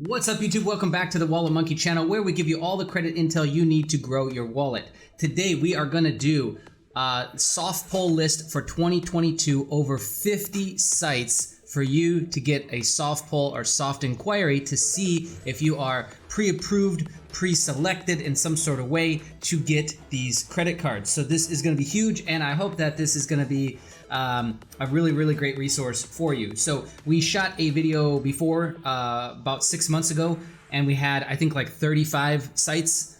What's up, YouTube? Welcome back to the Wallet Monkey channel, where we give you all the credit intel you need to grow your wallet. Today we are going to do a soft poll list for 2022, over 50 sites for you to get a soft poll or soft inquiry to see if you are pre-approved, pre-selected in some sort of way to get these credit cards. So this is going to be huge, and I hope that this is going to be a really great resource for you. So we shot a video before about 6 months ago, and we had, I think, like 35 sites.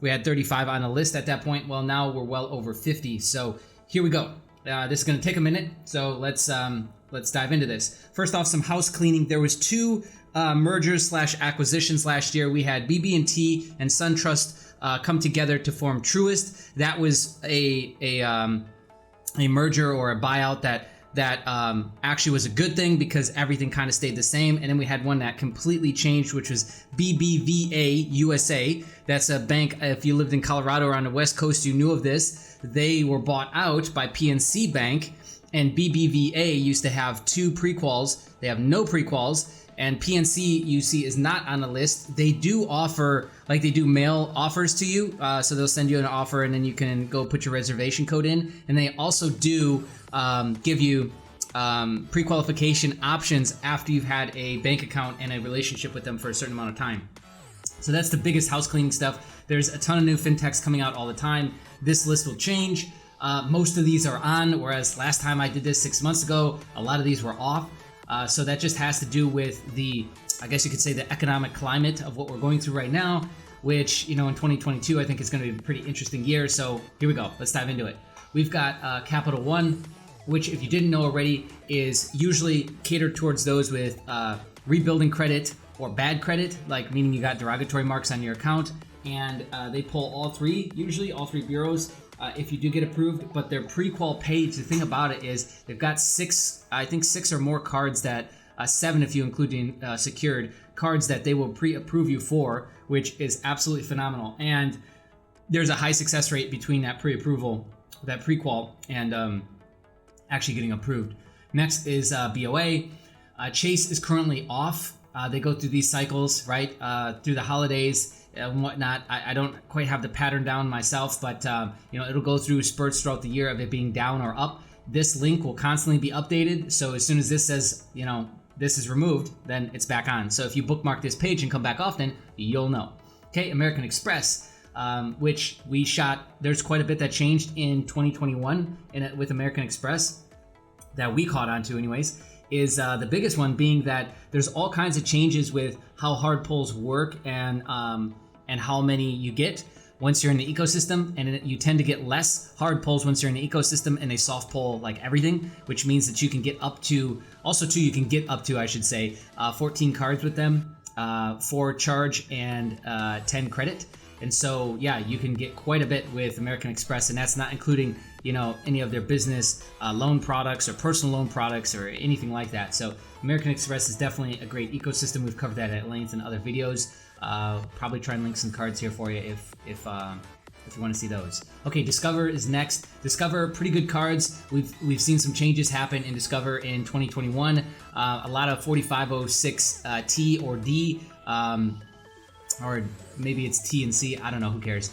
We had 35 on the list at that point. Well, now we're well over 50. So here we go. This is going to take a minute, so let's dive into this. First off, some house cleaning. There was two mergers / acquisitions last year. We had BB&T and SunTrust come together to form Truist. That was a merger or a buyout that actually was a good thing because everything kind of stayed the same. And then we had one that completely changed, which was BBVA USA. That's a bank. If you lived in Colorado or on the West Coast, you knew of this. They were bought out by PNC Bank, and BBVA used to have two prequals. They have no prequals. And PNC, you see, is not on the list. They do offer, like they do mail offers to you. So they'll send you an offer and then you can go put your reservation code in. And they also do give you pre-qualification options after you've had a bank account and a relationship with them for a certain amount of time. So that's the biggest house cleaning stuff. There's a ton of new fintechs coming out all the time. This list will change. Most of these are on, whereas last time I did this 6 months ago, a lot of these were off. So that just has to do with the, I guess you could say, the economic climate of what we're going through right now, which, you know, in 2022, I think is going to be a pretty interesting year. So here we go. Let's dive into it. We've got CapitalOne, which, if you didn't know already, is usually catered towards those with rebuilding credit or bad credit, like meaning you got derogatory marks on your account. And they pull all three bureaus. If you do get approved, but their pre-qual page, the thing about it is they've got six or more cards that, 7 if you include the secured cards that they will pre-approve you for, which is absolutely phenomenal. And there's a high success rate between that pre-approval, that pre-qual, and actually getting approved. Next is BOA. Chase is currently off. They go through these cycles, right, through the holidays and whatnot. I don't quite have the pattern down myself, but you know, it'll go through spurts throughout the year of it being down or up. This link will constantly be updated, so as soon as this says, you know, this is removed, then it's back on. So if you bookmark this page and come back often, you'll know. Okay, American Express, which we shot. There's quite a bit that changed in 2021 with American Express that we caught on to, anyways. Is the biggest one being that there's all kinds of changes with how hard pulls work and how many you get once you're in the ecosystem, and you tend to get less hard pulls once you're in the ecosystem, and they soft pull like everything, which means that you can get up to, I should say, 14 cards with them, 4 charge and 10 credit. And so, yeah, you can get quite a bit with American Express, and that's not including, you know, any of their business loan products or personal loan products or anything like that. So American Express is definitely a great ecosystem. We've covered that at length in other videos. Probably try and link some cards here for you if you want to see those. Okay, Discover is next. Discover, pretty good cards. We've seen some changes happen in Discover in 2021. A lot of 4506 T or D. Or maybe it's T and C, I don't know, who cares.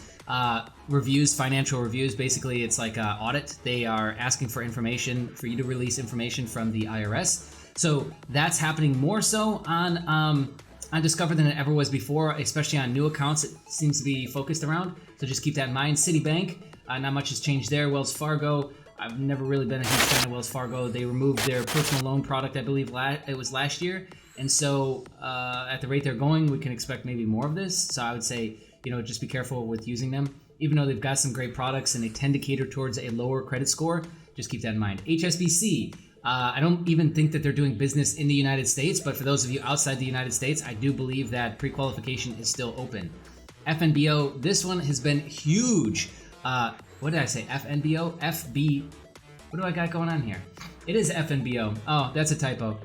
Reviews, financial reviews, basically it's like an audit. They are asking for information, for you to release information from the IRS. So that's happening more so on Discover than it ever was before, especially on new accounts. It seems to be focused around, so just keep that in mind. Citibank, not much has changed there. Wells Fargo, I've never really been a huge fan of Wells Fargo. They removed their personal loan product, I believe it was last year. And so at the rate they're going, we can expect maybe more of this. So I would say, you know, just be careful with using them. Even though they've got some great products and they tend to cater towards a lower credit score, just keep that in mind. HSBC, I don't even think that they're doing business in the United States, but for those of you outside the United States, I do believe that pre-qualification is still open. FNBO, this one has been huge. What did I say? FNBO? FB? What do I got going on here? It is FNBO. Oh, that's a typo.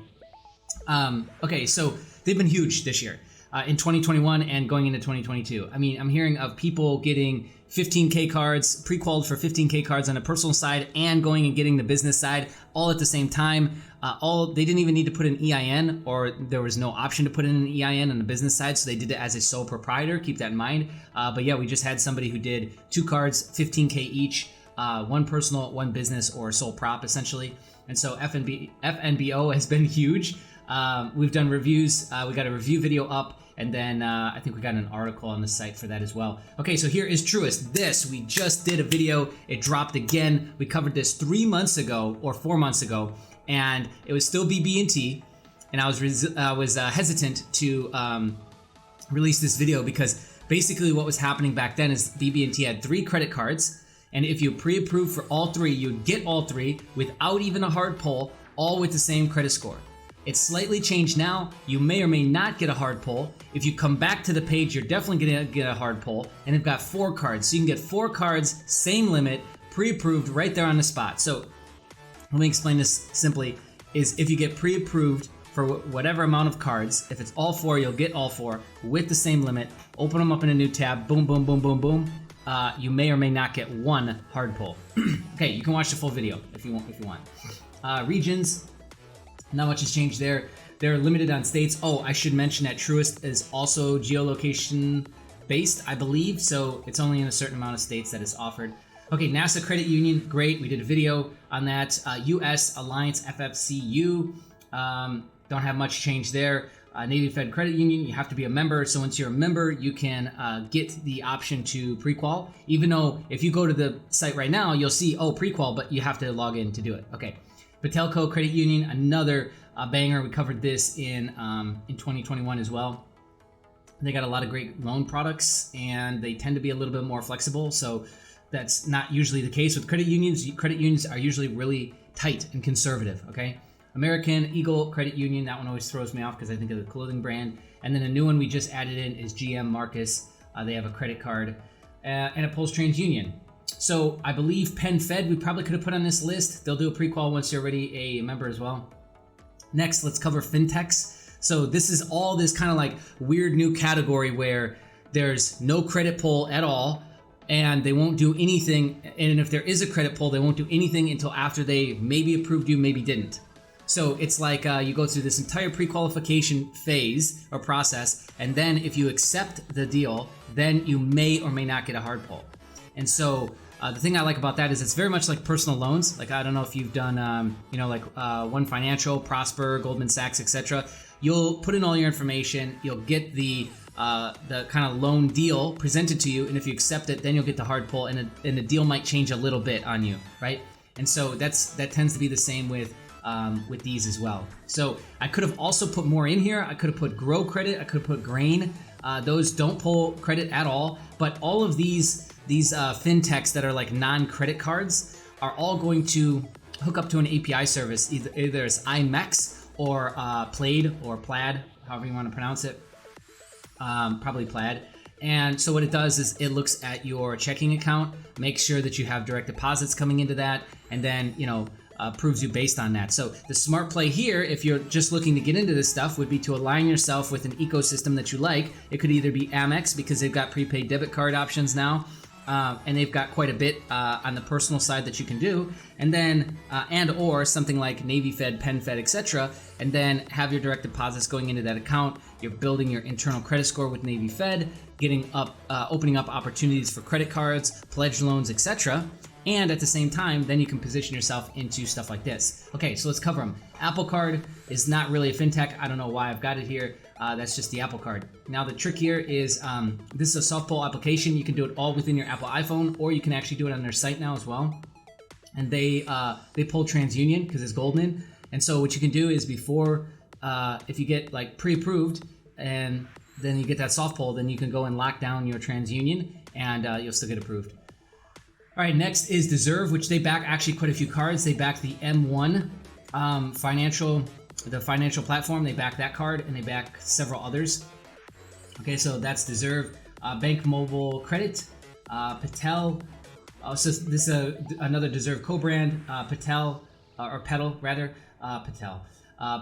Okay, so they've been huge this year. in 2021 and going into 2022. I mean, I'm hearing of people getting 15K cards, pre-qualified for 15K cards on the personal side and going and getting the business side all at the same time. They didn't even need to put an EIN, or there was no option to put in an EIN on the business side, so they did it as a sole proprietor. Keep that in mind. But yeah, we just had somebody who did 2 cards, 15K each, one personal, one business, or sole prop essentially. And so FNBO has been huge. We've done reviews. We got a review video up. And then I think we got an article on the site for that as well. Okay, so here is Truist. We just did a video. It dropped again. We covered this 3 months ago or 4 months ago, and it was still BB&T. And I was hesitant to release this video because basically what was happening back then is BB&T had 3 credit cards, and if you pre-approved for all 3, you'd get all 3 without even a hard pull, all with the same credit score. It's slightly changed now. You may or may not get a hard pull. If you come back to the page, you're definitely going to get a hard pull. And they've got 4 cards. So you can get 4 cards, same limit, pre-approved right there on the spot. So let me explain this simply, is if you get pre-approved for whatever amount of cards, if it's all 4, you'll get all 4 with the same limit. Open them up in a new tab. Boom, boom, boom, boom, boom. You may or may not get 1 hard pull. Okay, you can watch the full video if you want. Regions. Not much has changed there. They're limited on states. Oh, I should mention that Truist is also geolocation based, I believe. So it's only in a certain amount of states that it's offered. Okay, NASA Credit Union, great. We did a video on that. US Alliance FFCU, don't have much change there. Navy Fed Credit Union, you have to be a member. So once you're a member, you can get the option to prequal. Even though if you go to the site right now, you'll see, oh, prequal, but you have to log in to do it. Okay. Patelco Credit Union, another banger. We covered this in 2021 as well. They got a lot of great loan products, and they tend to be a little bit more flexible. So that's not usually the case with credit unions. Credit unions are usually really tight and conservative. Okay. American Eagle Credit Union, that one always throws me off because I think of the clothing brand. And then a new one we just added in is GM Marcus. They have a credit card and a Pulse TransUnion. So I believe PenFed we probably could have put on this list. They'll do a pre-qual once you're already a member as well. Next, let's cover fintechs. So this is all this kind of like weird new category where there's no credit pull at all, and they won't do anything. And if there is a credit pull, they won't do anything until after they maybe approved you, maybe didn't. So it's like you go through this entire pre-qualification phase or process, and then if you accept the deal, then you may or may not get a hard pull. And so the thing I like about that is it's very much like personal loans. Like, I don't know if you've done, One Financial, Prosper, Goldman Sachs, etc. You'll put in all your information. You'll get the kind of loan deal presented to you, and if you accept it, then you'll get the hard pull, and the deal might change a little bit on you, right? And so that tends to be the same with these as well. So I could have also put more in here. I could have put Grow Credit. I could have put Grain. Those don't pull credit at all, but all of these fintechs that are like non-credit cards are all going to hook up to an API service. Either it's IMEX or Plaid or Plaid, however you want to pronounce it. Probably Plaid. And so what it does is it looks at your checking account, makes sure that you have direct deposits coming into that, and then approves you based on that. So the smart play here, if you're just looking to get into this stuff, would be to align yourself with an ecosystem that you like. It could either be Amex, because they've got prepaid debit card options now, and they've got quite a bit on the personal side that you can do, and then or something like Navy Fed, PenFed, etc., and then have your direct deposits going into that account. You're building your internal credit score with Navy Fed, opening up opportunities for credit cards, pledge loans, etc. And at the same time, then you can position yourself into stuff like this. Okay, so let's cover them. Apple Card is not really a fintech. I don't know why I've got it here. That's just the Apple Card. Now the trick here is this is a soft pull application. You can do it all within your Apple iPhone, or you can actually do it on their site now as well. And they pull TransUnion because it's golden. And so what you can do is before, if you get like pre-approved and then you get that soft pull, then you can go and lock down your TransUnion, and you'll still get approved. All right, next is Deserve, which they back actually quite a few cards. They back the M1 financial platform. They back that card, and they back several others. Okay, so that's Deserve. Bank Mobile Credit, Patel. So this is another Deserve co-brand, Patel, or Petal rather, Patel.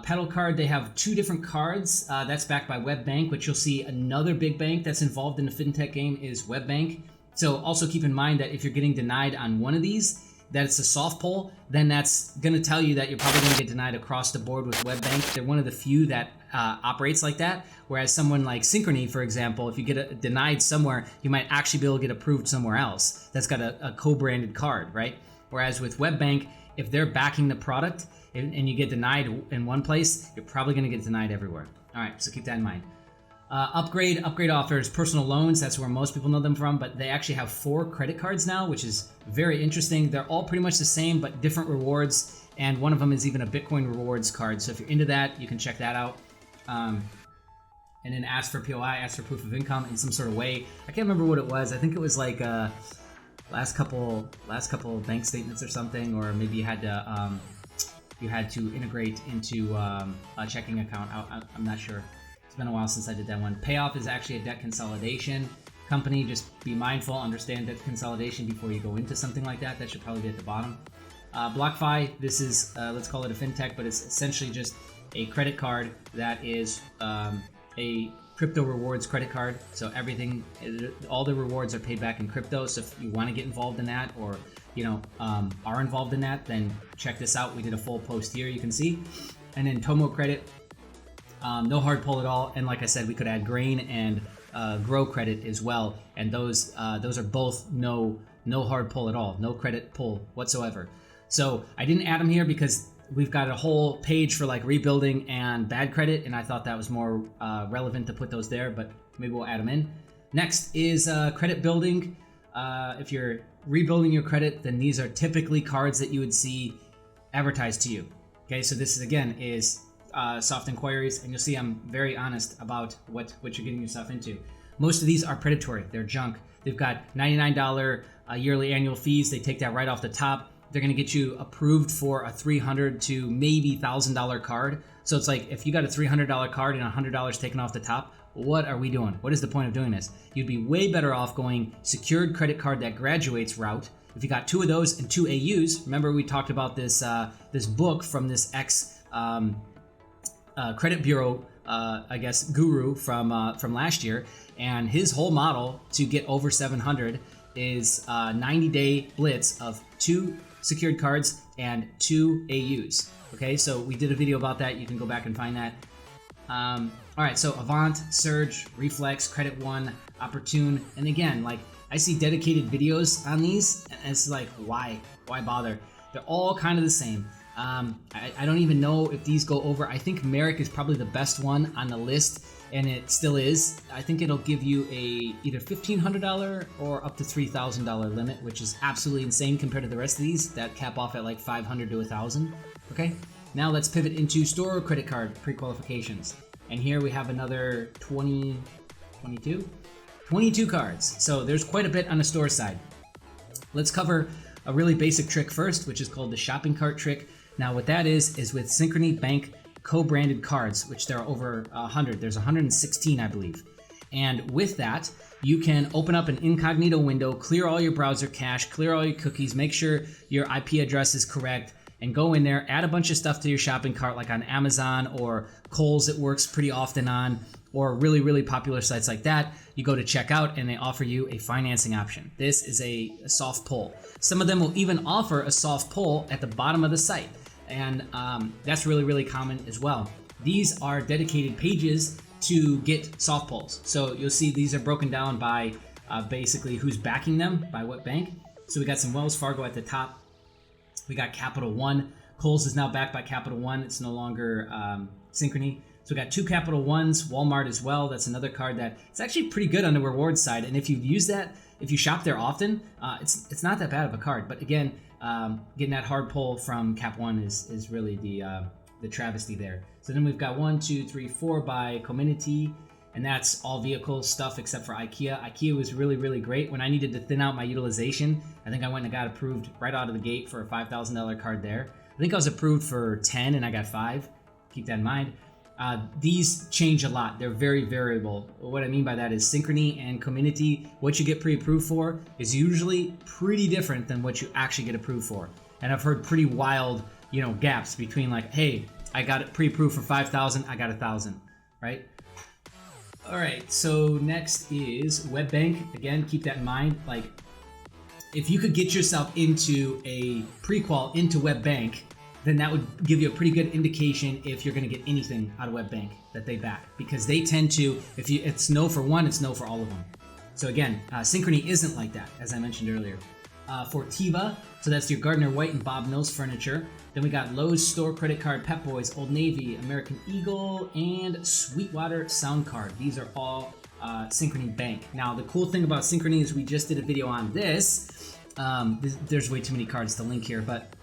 Pedal Card, they have 2 different cards. That's backed by WebBank, which you'll see another big bank that's involved in the fintech game is WebBank. So also keep in mind that if you're getting denied on one of these, that it's a soft pull, then that's going to tell you that you're probably going to get denied across the board with WebBank. They're one of the few that operates like that. Whereas someone like Synchrony, for example, if you get denied somewhere, you might actually be able to get approved somewhere else that's got a co-branded card, right? Whereas with WebBank, if they're backing the product and you get denied in one place, you're probably going to get denied everywhere. All right, so keep that in mind. Upgrade offers personal loans. That's where most people know them from, but they actually have 4 credit cards now, which is very interesting. They're all pretty much the same, but different rewards, and one of them is even a Bitcoin rewards card. So if you're into that, you can check that out. And then ask for POI, ask for proof of income in some sort of way. I can't remember what it was. I think it was like last couple bank statements or something, or maybe you had to integrate into a checking account. I'm not sure. It's been a while since I did that one. Payoff is actually a debt consolidation company. Just be mindful, understand debt consolidation before you go into something like that. That should probably be at the bottom. BlockFi, this is, let's call it a fintech, but it's essentially just a credit card that is a crypto rewards credit card. So everything, all the rewards are paid back in crypto. So if you want to get involved in that, or are involved in that, then check this out. We did a full post here, you can see. And then Tomo Credit, no hard pull at all. And like I said, we could add Grain and Grow Credit as well. And those are both no hard pull at all, no credit pull whatsoever. So I didn't add them here because we've got a whole page for like rebuilding and bad credit, and I thought that was more relevant to put those there, but maybe we'll add them in. Next is credit building. If you're rebuilding your credit, then these are typically cards that you would see advertised to you. Okay, so this is again is soft enquiries, and you'll see I'm very honest about what you're getting yourself into. Most of these are predatory. They're junk. They've got $99 yearly annual fees. They take that right off the top. They're going to get you approved for a $300 to maybe $1,000 card. So it's like if you got a $300 card and $100 taken off the top, what are we doing? What is the point of doing this? You'd be way better off going secured credit card that graduates route. If you got 2 of those and 2 AUs, remember we talked about this this book from this ex credit bureau, I guess, guru from last year, and his whole model to get over 700 is 90-day blitz of 2 secured cards and 2 AUs. Okay, so we did a video about that. You can go back and find that. All right, so Avant, Surge, Reflex, Credit One, Opportune, and again, like I see dedicated videos on these, and it's like, why bother? They're all kind of the same. I don't even know if these go over. I think Merrick is probably the best one on the list, and it still is. I think it'll give you a either $1,500 or up to $3,000 limit, which is absolutely insane compared to the rest of these that cap off at like $500 to $1,000. Okay, now let's pivot into store credit card pre-qualifications, and here we have another 22 cards. So there's quite a bit on the store side. Let's cover a really basic trick first, which is called the shopping cart trick. Now what that is with Synchrony Bank co-branded cards, which there are over 100. There's 116, I believe. And with that, you can open up an incognito window, clear all your browser cache, clear all your cookies, make sure your IP address is correct, and go in there, add a bunch of stuff to your shopping cart, like on Amazon or Kohl's. It works pretty often on, or really, really popular sites like that. You go to checkout and they offer you a financing option. This is a soft pull. Some of them will even offer a soft pull at the bottom of the site. And that's really, really common as well. These are dedicated pages to get soft pulls. So you'll see these are broken down by basically who's backing them, by what bank. So we got some Wells Fargo at the top. We got CapitalOne. Kohl's is now backed by CapitalOne. It's no longer Synchrony. So we got 2 Capital Ones, Walmart as well. That's another card that it's actually pretty good on the rewards side. And if you use that, if you shop there often, it's not that bad of a card. But again, getting that hard pull from Cap One is really the travesty there. So then we've got 1, 2, 3, 4 by Community, and that's all vehicle stuff except for IKEA. IKEA was really, really great. When I needed to thin out my utilization, I think I went and got approved right out of the gate for a $5,000 card there. I think I was approved for 10 and I got 5. Keep that in mind. These change a lot. They're very variable. What I mean by that is Synchrony and Community, what you get pre-approved for is usually pretty different than what you actually get approved for. And I've heard pretty wild, gaps between like, hey, I got it pre-approved for 5,000. I got 1,000, right? All right, so next is WebBank. Again, keep that in mind. Like, if you could get yourself into a pre-qual into WebBank, then that would give you a pretty good indication if you're going to get anything out of WebBank that they back, because they tend to, if it's no for one, it's no for all of them. So again, Synchrony isn't like that, as I mentioned earlier. Fortiva, so that's your Gardner White and Bob Mills furniture. Then we got Lowe's Store Credit Card, Pep Boys, Old Navy, American Eagle, and Sweetwater Sound Card. These are all Synchrony Bank. Now, the cool thing about Synchrony is we just did a video on this. There's way too many cards to link here, but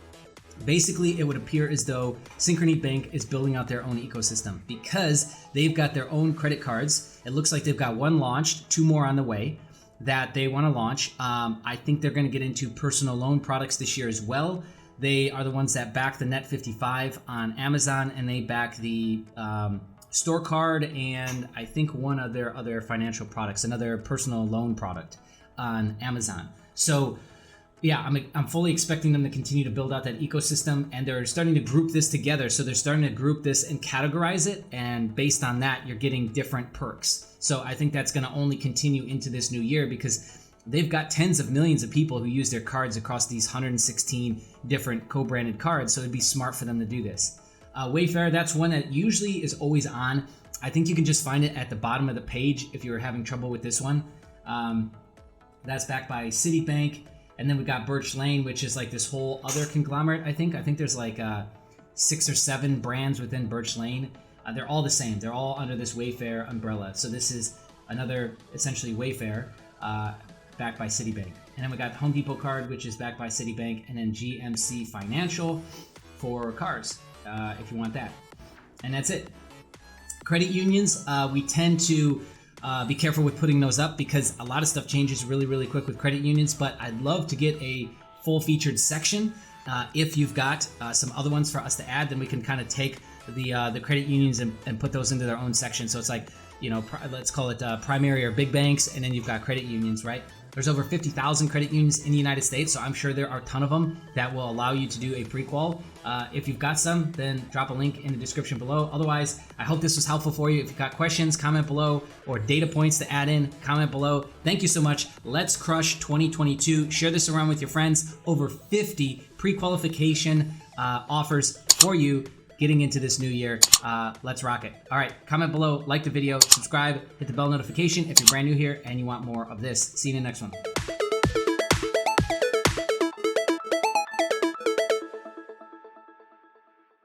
basically it would appear as though Synchrony Bank is building out their own ecosystem because they've got their own credit cards. It looks like they've got one launched, 2 more on the way that they want to launch. I think they're going to get into personal loan products this year as well. They are the ones that back the Net 55 on Amazon, and they back the store card and I think one of their other financial products, another personal loan product on Amazon. So yeah, I'm fully expecting them to continue to build out that ecosystem, and they're starting to group this together. So they're starting to group this and categorize it, and based on that, you're getting different perks. So I think that's going to only continue into this new year because they've got tens of millions of people who use their cards across these 116 different co-branded cards. So it'd be smart for them to do this. Wayfair, that's one that usually is always on. I think you can just find it at the bottom of the page if you were having trouble with this one. That's backed by Citibank. And then we got Birch Lane, which is like this whole other conglomerate, I think. I think there's like 6 or 7 brands within Birch Lane. They're all the same. They're all under this Wayfair umbrella. So this is another, essentially, Wayfair backed by Citibank. And then we got Home Depot card, which is backed by Citibank. And then GMC Financial for cars, if you want that. And that's it. Credit unions, we tend to be careful with putting those up because a lot of stuff changes really, really quick with credit unions, but I'd love to get a full featured section. If you've got some other ones for us to add, then we can kind of take the credit unions and put those into their own section. So it's like, you know, let's call it primary or big banks, and then you've got credit unions, right? There's over 50,000 credit unions in the United States, so I'm sure there are a ton of them that will allow you to do a pre-qual. If you've got some, then drop a link in the description below. Otherwise, I hope this was helpful for you. If you've got questions, comment below, or data points to add in, comment below. Thank you so much. Let's crush 2022. Share this around with your friends. Over 50 pre-qualification offers for you getting into this new year. Let's rock it. All right, comment below, like the video, subscribe, hit the bell notification if you're brand new here and you want more of this. See you in the next one.